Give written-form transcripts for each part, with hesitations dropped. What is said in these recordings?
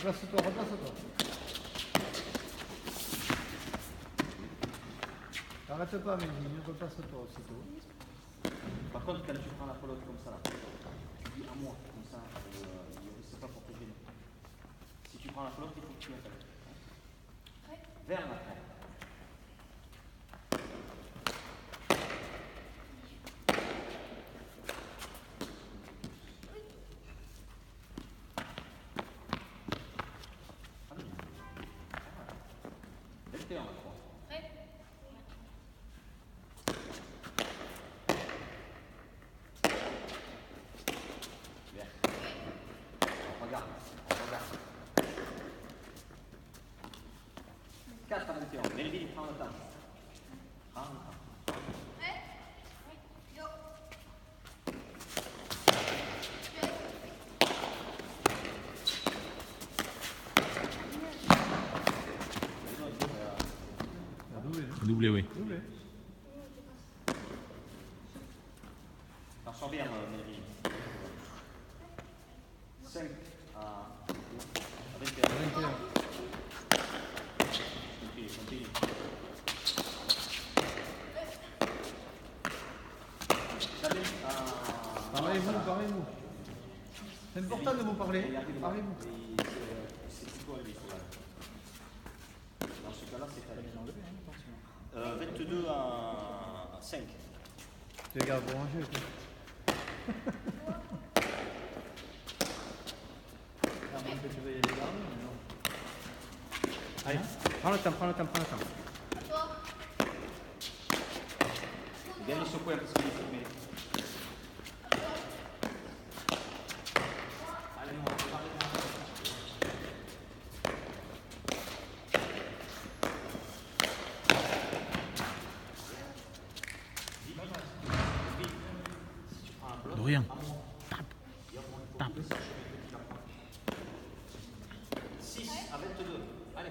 Replace-toi, replace-toi. Arrête pas, Mehdi, replace-toi aussitôt. Par contre, quand tu prends la pelote comme ça, là, tu dis à moi, comme ça, c'est pas pour te gêner. Si tu prends la pelote, il faut que tu l'appelles. Hein? Vers l'après. L'extérieur, la croix. Bien. On regarde. 4 à 21. Melville, prends le temps. Prends le temps. Doublé, oui. Doublé. Alors, sors bien, Melville. 5 à 21. 21. Continue. Parlez-vous. C'est important de vous parler. Parlez-vous. C'est quoi lui? Dans ce cas-là, c'est à 22 à 5. Tu regardes pour manger. Allez, prends le temps. Viens le secouer parce qu'il est filmé. Allez, on va parler Dorian. Tape. 6 à 22. Allez.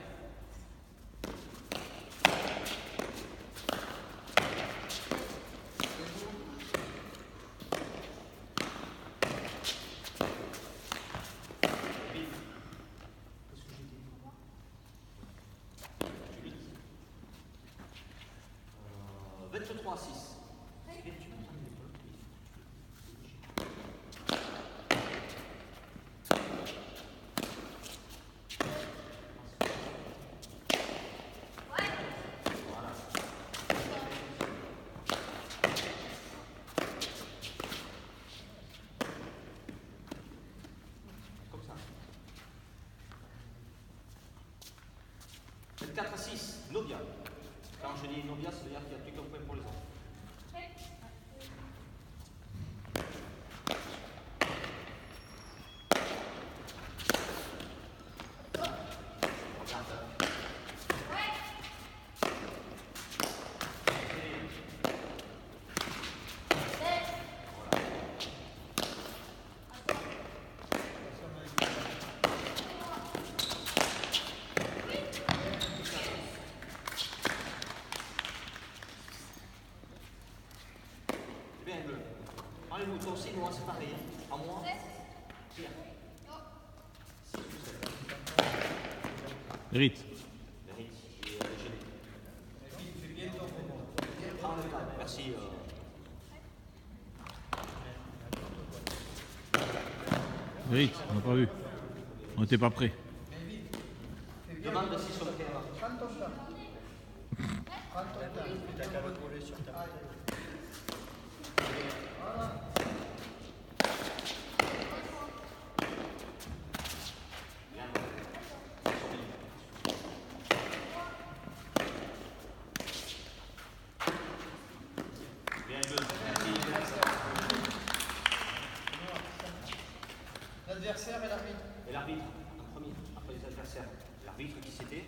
Euh, 23 à 6. Comme ça. 24 à 6, Novia. Quand je dis Novia, ça veut dire qu'il n'y a plus qu'un point pour les autres. Bien, enlevez-vous, toi aussi, moi, c'est pareil. À moi. Pierre. 6 ou 7. Rite. Mérite, j'ai gêné. Prends le temps, merci. Rite, on n'a pas vu. On n'était pas prêts. Demande si sur le terrain. Prends ton temps. Prends ton temps. T'as qu'à le coller sur ta Bien joué. L'adversaire et l'arbitre. Et l'arbitre, en premier, après les adversaires. L'arbitre qui c'était